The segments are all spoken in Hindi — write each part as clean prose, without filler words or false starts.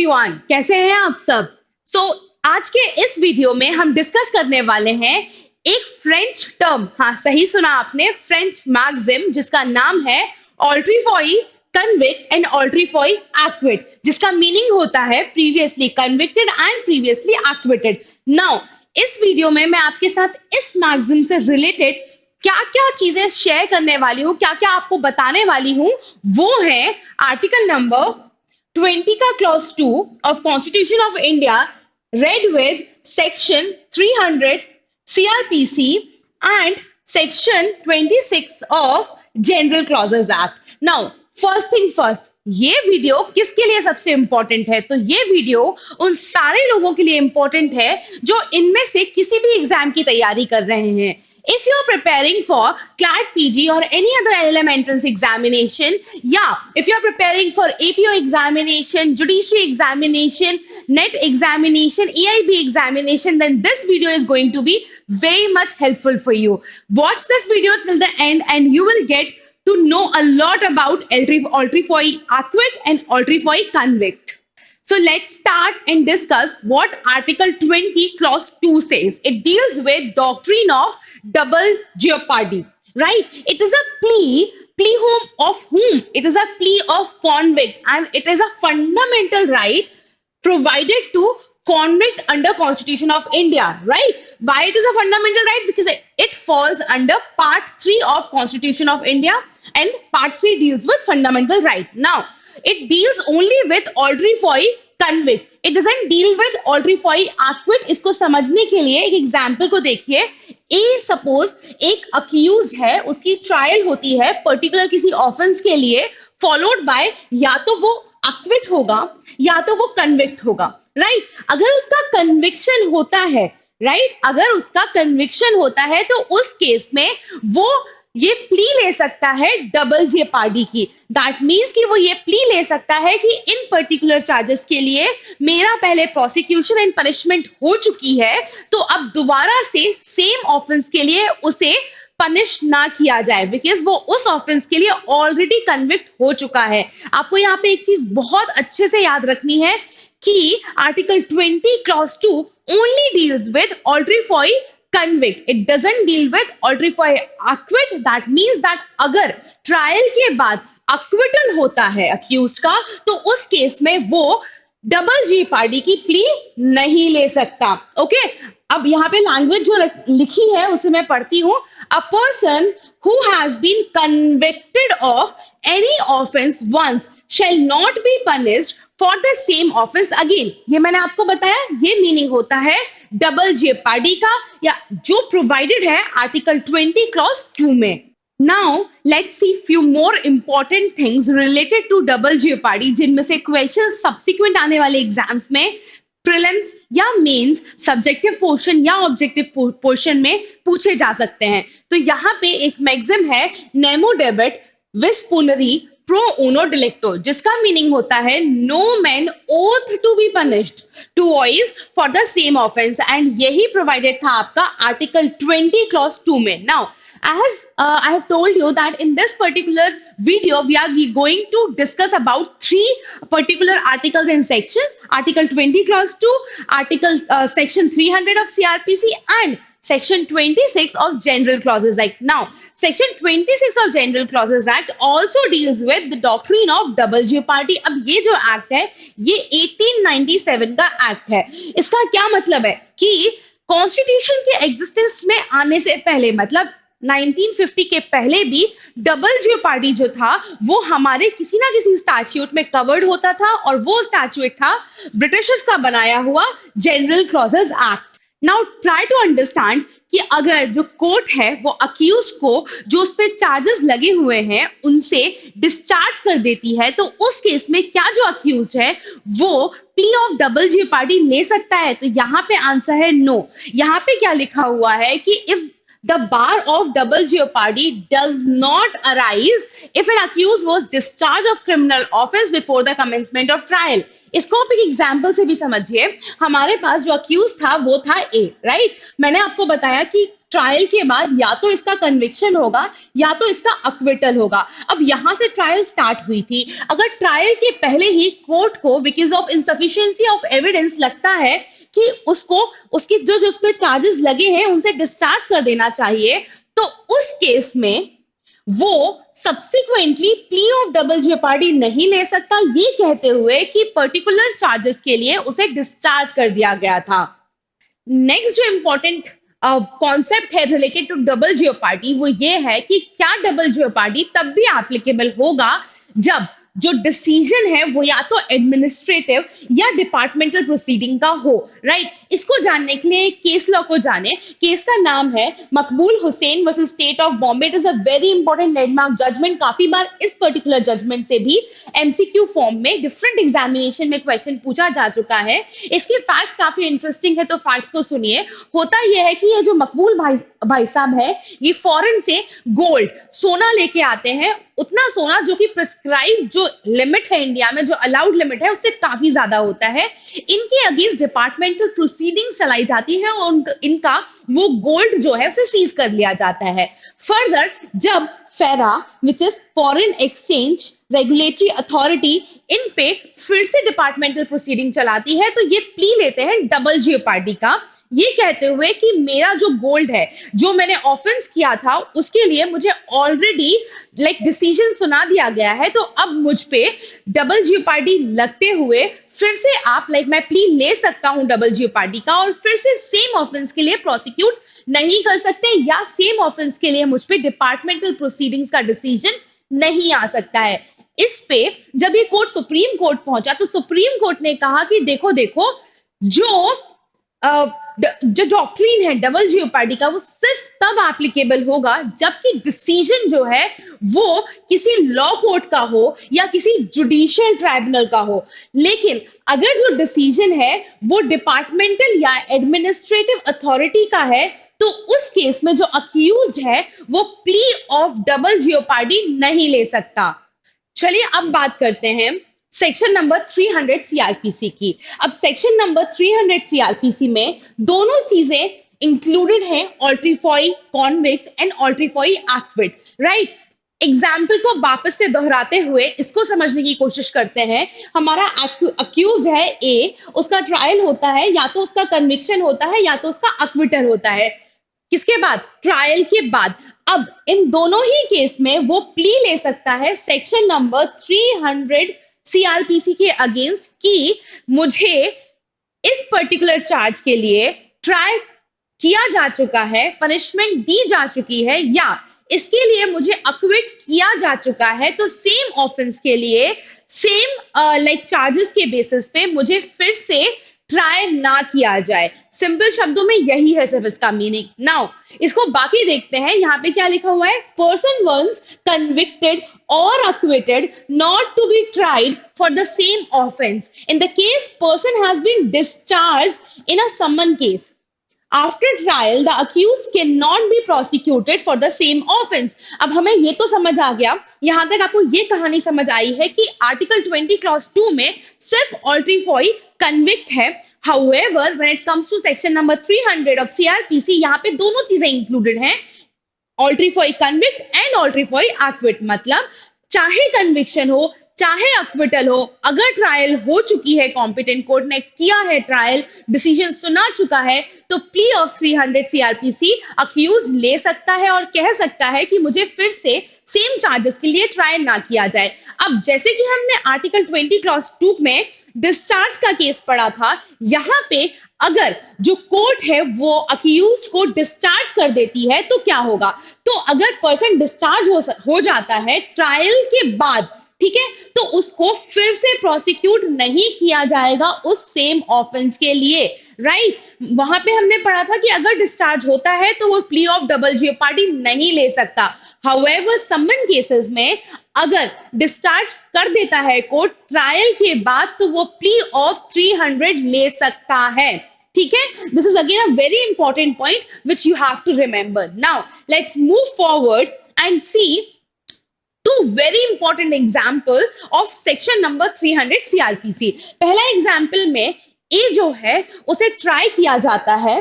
एवरीवन, कैसे हैं आप सब। आज के इस वीडियो में हम डिस्कस करने वाले हैं एक फ्रेंच टर्म। हाँ, सही सुना आपने, फ्रेंच मैक्सिम, जिसका नाम है ऑल्ट्रीफॉई कन्विक्ट एंड ऑल्ट्रीफॉई एक्विट, जिसका मीनिंग होता है previously convicted and previously acquitted. Now इस वीडियो में मैं आपके साथ इस मैक्सिम से रिलेटेड क्या क्या चीजें शेयर करने वाली हूँ, क्या क्या आपको बताने वाली हूँ, वो है आर्टिकल नंबर 20 का clause 2 of constitution of India read with section 300 CRPC and section 26 of General Clauses Act. Now, first thing first, ये वीडियो किसके लिए सबसे इंपॉर्टेंट है? तो ये वीडियो उन सारे लोगों के लिए इंपॉर्टेंट है जो इनमें से किसी भी एग्जाम की तैयारी कर रहे हैं। If you are preparing for CLAT PG or any other LLM entrance examination, if you are preparing for APO examination, judiciary examination, NET examination, EIB examination, then this video is going to be very much helpful for you. Watch this video till the end and you will get to know a lot about Ultrifoi Acquit and Ultrifoi Convict. So let's start and discuss what Article 20 Clause 2 says. It deals with doctrine of double jeopardy, right? It is a plea of whom? It is a plea of convict and it is a fundamental right provided to convict under Constitution of India, right? Why it is a fundamental right? Because it falls under Part 3 of Constitution of India and Part 3 deals with fundamental right. Now, it deals only with Ultrifoi Convict. It doesn't deal with Ultrifoi Acquit. इसको समझने के लिए एक एग्जाम्पल को देखिए। सपोज एक अक्यूज है, उसकी ट्रायल होती है पर्टिकुलर किसी ऑफेंस के लिए, फॉलोड बाय या तो वो अक्विट होगा या तो वो कन्विक्ट होगा, राइट? अगर उसका कन्विक्शन होता है, राइट, अगर उसका कन्विक्शन होता है तो उस केस में वो ये प्ली ले सकता है डबल जेपार्डी की। दैट मीन्स कि वो ये प्ली ले सकता है कि इन पर्टिकुलर चार्जेस के लिए मेरा पहले प्रोसिक्यूशन एंड पनिशमेंट हो चुकी है, तो अब दोबारा से सेम ऑफेंस के लिए उसे पनिश ना किया जाए, बिकॉज वो उस ऑफेंस के लिए ऑलरेडी कन्विक्ट हो चुका है। आपको यहाँ पे एक चीज बहुत अच्छे से याद रखनी है कि article 20 clause 2 only deals with Ultrifoi Convict. It doesn't deal with Ultrifoi Acquit. That means that अगर ट्रायल के बाद अक्विटल होता है अक्यूज्ड का, तो उस केस में वो डबल जेपार्डी की प्ली नहीं ले सकता। ओके, अब यहाँ पे लैंग्वेज जो लिखी है उसे मैं पढ़ती हूँ। A person who has been convicted of any offense once shall not be punished for the same offense again. ये मैंने आपको बताया, ये मीनिंग होता है डबल जेपार्डी का, या जो प्रोवाइडेड है आर्टिकल 20 क्लॉज 2 में। Now let's see few more important things related to double jeopardy, जिनमें से क्वेश्चन सब्सिक्वेंट आने वाले एग्जाम्स में प्रीलिम्स या मेंस सब्जेक्टिव पोर्शन या ऑब्जेक्टिव पोर्शन में पूछे जा सकते हैं। तो यहाँ पे एक मैक्सिम है, नेमो डेबिट विस पुनरी प्रो उनो डिलेक्टो, जिसका मीनिंग होता है no man ought to be punished twice for the same offence, and यही प्रोवाइडेड था आपका आर्टिकल 20 क्लॉज 2 में। Now as I have told you that in this particular video we are going to discuss about 3 particular articles and sections: article 20 clause 2, article section 300 of CRPC and section 26 of General Clauses Act. Now section 26 of General Clauses Act also deals with the doctrine of double jeopardy. अब ये जो एक्ट है ये 1897 का एक्ट है। इसका क्या मतलब है कि कॉन्स्टिट्यूशन के एग्जिस्टेंस में आने से पहले, मतलब 1950 के पहले भी डबल जेपार्डी जो था वो हमारे किसी ना किसी स्टैट्यूट में कवर्ड होता था, और वो स्टैट्यूट था ब्रिटिशर्स का बनाया हुआ general clauses act. Now try to understand कि अगर जो कोर्ट है वो अक्यूज को जो उस पे चार्जेस लगे हुए हैं उनसे डिस्चार्ज कर देती है, तो उस केस में क्या जो अक्यूज है वो प्ली ऑफ डबल जेपार्डी ले सकता है? तो यहाँ पे आंसर है नो। यहाँ पे क्या लिखा हुआ है कि if the bar of double jeopardy does not arise if an accused was discharged of criminal offense before the commencement of trial. इसको आप एक एग्जाम्पल से भी समझिए। हमारे पास जो अक्यूज था वो था ए, राइट? मैंने आपको बताया कि ट्रायल के बाद या तो इसका कन्विक्शन होगा या तो इसका अक्विटल होगा। अब यहां से ट्रायल स्टार्ट हुई थी। अगर ट्रायल के पहले ही कोर्ट को because of insufficiency of evidence लगता है कि उसको उसकी जो जो उस पे चार्जेस लगे हैं उनसे डिस्चार्ज कर देना चाहिए, तो उस केस में वो सब्सिक्वेंटली प्ली ऑफ डबल जेपार्डी नहीं ले सकता, ये कहते हुए कि पर्टिकुलर चार्जेस के लिए उसे डिस्चार्ज कर दिया गया था। नेक्स्ट जो इंपॉर्टेंट कॉन्सेप्ट है रिलेटेड टू डबल जियोपार्डी वो ये है कि क्या डबल जियोपार्डी तब भी एप्लीकेबल होगा जब जो डिसीजन है वो या तो एडमिनिस्ट्रेटिव या डिपार्टमेंटल प्रोसीडिंग का हो, राइट। इसको जानने के लिए केस लॉ को जाने। केस का नाम है Maqbool Hussain versus state of Bombay. It is a very important landmark judgement. काफी बार इस पर्टिकुलर जजमेंट से भी एमसीक्यू फॉर्म में डिफरेंट एग्जामिनेशन में क्वेश्चन पूछा जा चुका है। इसके फैक्ट्स काफी इंटरेस्टिंग है, तो फैक्ट्स को सुनिए। होता यह है कि ये जो मकबूल भाई साहब है, ये फॉरेन से गोल्ड सोना लेके आते हैं, उतना सोना जो कि प्रिस्क्राइब जो लिमिट है इंडिया में, जो अलाउड लिमिट है उससे काफी ज्यादा होता है। इनके अगेंस्ट डिपार्टमेंटल प्रोसीडिंग्स चलाई जाती है और इनका वो गोल्ड जो है उसे सीज कर लिया जाता है। फर्दर जब फेरा which is foreign exchange regulatory authority in पे फिर से डिपार्टमेंटल प्रोसीडिंग चलाती है, तो ये प्ली लेते हैं डबल जियोपार्डी का, ये कहते हुए कि मेरा जो गोल्ड है जो मैंने ऑफेंस किया था उसके लिए मुझे ऑलरेडी डिसीजन सुना दिया गया है, तो अब मुझ पे डबल जियोपार्डी लगते हुए फिर से आप मैं प्ली ले सकता हूं डबल जियोपार्डी का और फिर से सेम ऑफेंस के लिए प्रोसिक्यूट नहीं कर सकते या सेम ऑफेंस के लिए मुझ पे डिपार्टमेंटल प्रोसीडिंग्स का डिसीजन नहीं आ सकता है। इस पे जब ये कोर्ट सुप्रीम कोर्ट पहुंचा तो सुप्रीम कोर्ट ने कहा कि देखो जो डॉक्ट्रिन है डबल जियोपार्डी का वो सिर्फ तब एप्लीकेबल होगा जबकि डिसीजन जो है वो किसी लॉ कोर्ट का हो या किसी जुडिशियल ट्राइब्यूनल का हो। लेकिन अगर जो डिसीजन है वो डिपार्टमेंटल या एडमिनिस्ट्रेटिव अथॉरिटी का है, तो उस केस में जो अक्यूज्ड है वो प्ली ऑफ डबल जियोपार्डी नहीं ले सकता। चलिए अब बात करते हैं सेक्शन नंबर 300 सीआरपीसी की। अब सेक्शन नंबर 300 सीआरपीसी में दोनों चीजें इंक्लूडेड हैं, autrefois convict and autrefois acquit, right. Example को वापस से दोहराते हुए इसको समझने की कोशिश करते हैं। हमारा अक्यूज है ए, उसका ट्रायल होता है, या तो उसका कन्विक्शन होता है या तो उसका अक्विटल होता है। किसके बाद? ट्रायल के बाद। अब इन दोनों ही केस में वो प्ली ले सकता है सेक्शन नंबर 300 सीआरपीसी के अगेंस्ट कि मुझे इस पर्टिकुलर चार्ज के लिए ट्राई किया जा चुका है, पनिशमेंट दी जा चुकी है, या इसके लिए मुझे अक्विट किया जा चुका है, तो सेम ऑफेंस के लिए सेम चार्जेस के बेसिस पे मुझे फिर से ट्राई ना किया जाए। सिंपल शब्दों में यही है सिर्फ इसका मीनिंग। नाउ इसको बाकी देखते हैं। यहाँ पे क्या लिखा हुआ है? Person once convicted or acquitted not to be tried for the same offense in the case person has been discharged in a summon case. After trial, the accused cannot be prosecuted for the same offense. अब हमें ये तो समझ आ गया, यहां तक आपको ये कहानी समझ आई है कि आर्टिकल 20 क्लॉज 2 में सिर्फ ऑल्ट्रीफॉई कन्विक्ट है। However, when it comes to section number 300 of CRPC, यहाँ पे दोनों चीजें इंक्लूडेड हैं, ऑल्ट्रीफॉई कन्विक्ट एंड ऑल्ट्रीफॉई एक्विट। मतलब चाहे कन्विक्शन हो चाहे अक्विटल हो, अगर ट्रायल हो चुकी है, कॉम्पिटेंट कोर्ट ने किया है ट्रायल, डिसीजन सुना चुका है, तो प्ली ऑफ 300 सीआरपीसी अक्यूज ले सकता है और कह सकता है कि मुझे फिर से सेम चार्जेस के लिए ट्रायल ना किया जाए। अब जैसे कि हमने आर्टिकल 20 क्लॉज 2 में डिस्चार्ज का केस पढ़ा था, यहां पे अगर जो कोर्ट है वो अक्यूज को डिस्चार्ज कर देती है तो क्या होगा? तो अगर पर्सन डिस्चार्ज हो जाता है ट्रायल के बाद, ठीक है, तो उसको फिर से प्रोसिक्यूट नहीं किया जाएगा उस सेम ऑफेंस के लिए, राइट। वहां पे हमने पढ़ा था कि अगर डिस्चार्ज होता है तो वो प्ली ऑफ डबल जियोपार्डी नहीं ले सकता। हाउएवर समन केसेस में अगर डिस्चार्ज कर देता है कोर्ट ट्रायल के बाद, तो वो प्ली ऑफ 300 ले सकता है, ठीक है। This is again a very important point which you have to remember. Now let's move forward and see two very important example of section number 300 CRPC। पहला एग्जाम्पल में ए जो है उसे ट्राई किया जाता है,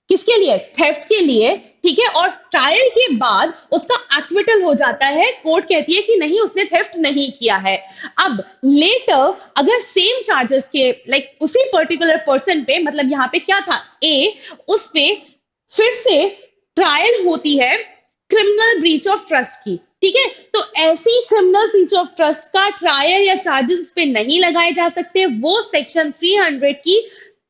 किसके लिए? थेफ्ट के लिए, ठीक है, और ट्रायल के बाद उसका एक्विटल हो जाता है, कोर्ट कहती है कि नहीं उसने थेफ्ट नहीं किया है। अब लेटर अगर सेम चार्जेस के लाइक उसी पर्टिकुलर पर्सन पे, मतलब यहाँ पे क्या था ए, उस पे फिर से ट्रायल होती है क्रिमिनल ब्रीच ऑफ ट्रस्ट की, ठीक है, तो ऐसी क्रिमिनल ब्रीच ऑफ ट्रस्ट का ट्रायल या चार्जेस उस पे नहीं लगाए जा सकते, वो सेक्शन 300 की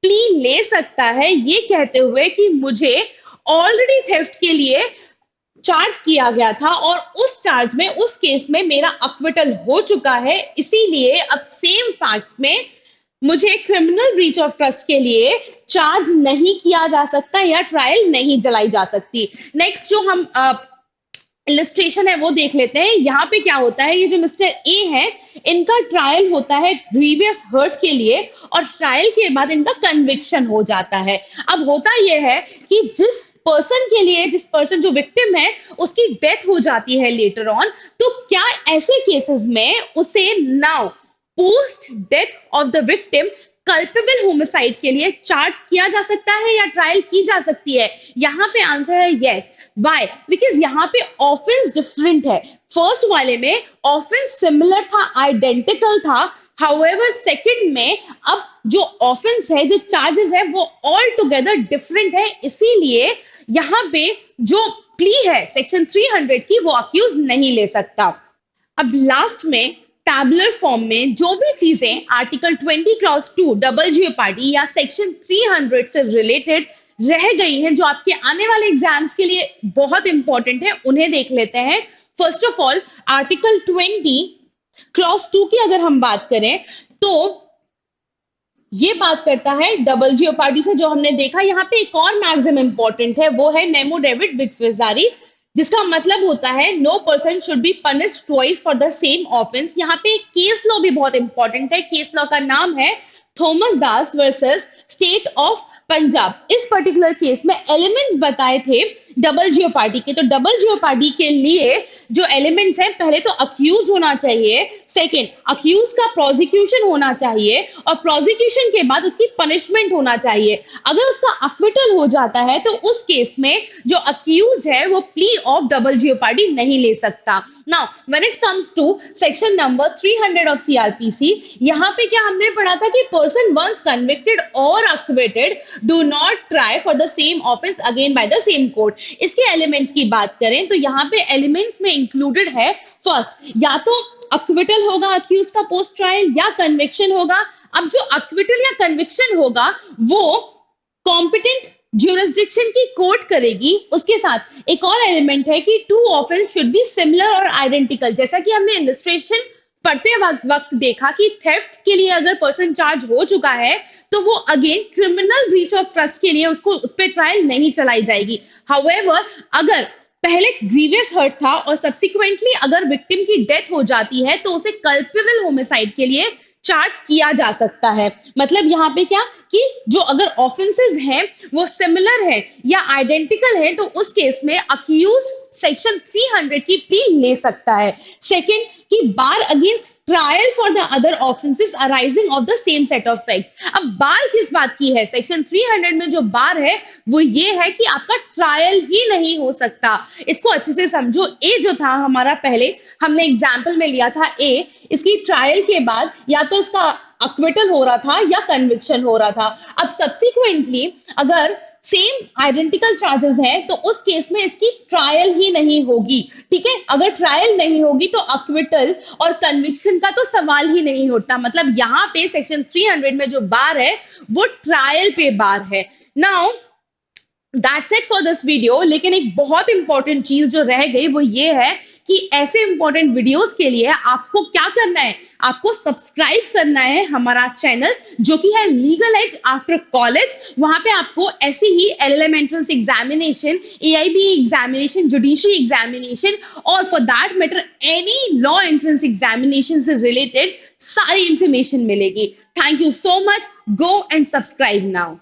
प्ली ले सकता है ये कहते हुए कि मुझे ऑलरेडी थेफ्ट के लिए चार्ज किया गया था और उस चार्ज में उस केस में मेरा अक्विटल हो चुका है, इसीलिए अब सेम फैक्ट्स में मुझे क्रिमिनल ब्रीच ऑफ ट्रस्ट के लिए चार्ज नहीं किया जा सकता या ट्रायल नहीं जलाई जा सकती। नेक्स्ट जो हम इलस्ट्रेशन है वो देख लेते हैं। यहाँ पे क्या होता है, ये जो मिस्टर ए है इनका ट्रायल होता है ग्रीवियस हर्ट के लिए और ट्रायल के बाद इनका कन्विक्शन हो जाता है। अब होता यह है कि जिस पर्सन के लिए, जिस पर्सन जो विक्टिम है उसकी डेथ हो जाती है लेटर ऑन, तो क्या ऐसे केसेस में उसे now post death of the victim culpable homicide के लिए चार्ज किया जा सकता है या ट्रायल की जा सकती है? यहाँ पे आंसर है यस। व्हाई? बिकॉज यहाँ पे ऑफेंस डिफरेंट है। फर्स्ट वाले में ऑफेंस सिमिलर था, आइडेंटिकल था, हाउएवर सेकंड में अब जो ऑफेंस है, जो चार्जेस है वो ऑल टुगेदर डिफरेंट है, इसीलिए यहाँ पे जो प्ली है सेक्शन 300 की वो अक्यूज नहीं ले सकता। अब लास्ट में टैबुलर फॉर्म में जो भी चीजें आर्टिकल 20 क्लॉज 2 डबल जेओपार्डी या सेक्शन 300 से रिलेटेड रह गई हैं, जो आपके आने वाले एग्जाम्स के लिए बहुत इंपॉर्टेंट है, उन्हें देख लेते हैं। First of all article 20 clause 2 की अगर हम बात करें तो ये बात करता है डबल जेओपार्डी से, जो हमने देखा। यहाँ पे एक और मैक्सिम इंपॉर्टेंट है, वो है नेमो डेविड विक्सवेजारी, जिसका मतलब होता है no person should be punished twice for the same offence. यहाँ पे केस लॉ भी बहुत इंपॉर्टेंट है, केस लॉ का नाम है Thomas Das versus state of Punjab. इस पर्टिकुलर केस में एलिमेंट्स बताए थे डबल जेओपार्डी के, तो डबल जेओपार्डी के लिए जो एलिमेंट्स हैं, पहले तो अक्यूज होना चाहिए, सेकंड अक्यूज का प्रोसिक्यूशन होना चाहिए और प्रोसिक्यूशन के बाद उसकी पनिशमेंट होना चाहिए। अगर उसका अक्विटल हो जाता है तो उस केस में जो अक्यूज है वो प्ली ऑफ डबल जेओपार्डी नहीं ले सकता। Now when it comes to section number 300 of CrPC, यहाँ पे क्या हमने पढ़ा था कि पर्सन वंस कन्विक्टेड और acquitted do not try for the same offence again by the same court. इसके एलिमेंट्स की बात करें तो यहाँ पे एलिमेंट्स में इंक्लूडेड है, फर्स्ट या तो अक्विटल होगा अक्यूज का पोस्ट ट्रायल या कन्विक्शन होगा। अब जो अक्विटल या कन्विक्शन होगा वो कॉम्पिटेंट ज्यूरिसडिक्शन की कोर्ट करेगी। उसके साथ एक और एलिमेंट है कि two offence should be similar और आइडेंटिकल। जैसा कि हमने इलस्ट्रेशन पढ़ते वक्त देखा कि थेफ्ट के लिए अगर पर्सन चार्ज हो चुका है तो वो again criminal breach of trust के लिए उसको उस पर ट्रायल नहीं चलाई जाएगी। हाउएवर अगर पहले ग्रीवियस हर्ट था और सब्सिक्वेंटली अगर विक्टिम की डेथ हो जाती है तो उसे कल्पेबल होमिसाइड के लिए चार्ज किया जा सकता है। मतलब यहाँ पे क्या कि जो अगर ऑफेंसेस हैं वो सिमिलर है या आइडेंटिकल है तो उस केस में अक्यूज सेक्शन 300 की प्ली ले सकता है। सेकंड कि bar against trial for the other offences arising of the same set of facts. अब बार किस बात की है? सेक्शन 300 में जो बार है वो ये है कि आपका ट्रायल ही नहीं हो सकता। इसको अच्छे से समझो। ए जो था हमारा, पहले हमने एग्जाम्पल में लिया था ए, इसकी ट्रायल के बाद या तो इसका अक्विटल हो रहा था या कन्विक्शन हो रहा था। अब सब्सिक्वेंटली अगर सेम आइडेंटिकल चार्जेस हैं तो उस केस में इसकी ट्रायल ही नहीं होगी। ठीक है, अगर ट्रायल नहीं होगी तो अक्विटल और कन्विक्शन का तो सवाल ही नहीं उठता। मतलब यहाँ पे सेक्शन 300 में जो बार है वो ट्रायल पे बार है। Now that's it for this video. लेकिन एक बहुत इंपॉर्टेंट चीज जो रह गई वो ये है कि ऐसे इंपॉर्टेंट वीडियोस के लिए आपको क्या करना है, आपको सब्सक्राइब करना है हमारा चैनल जो कि है लीगल एज आफ्टर कॉलेज। वहां पे आपको ऐसी ही LLM entrance examination, AIB examination, judiciary examination और for that matter any law entrance examination से रिलेटेड सारी इंफॉर्मेशन मिलेगी। Thank you so much. Go and subscribe now.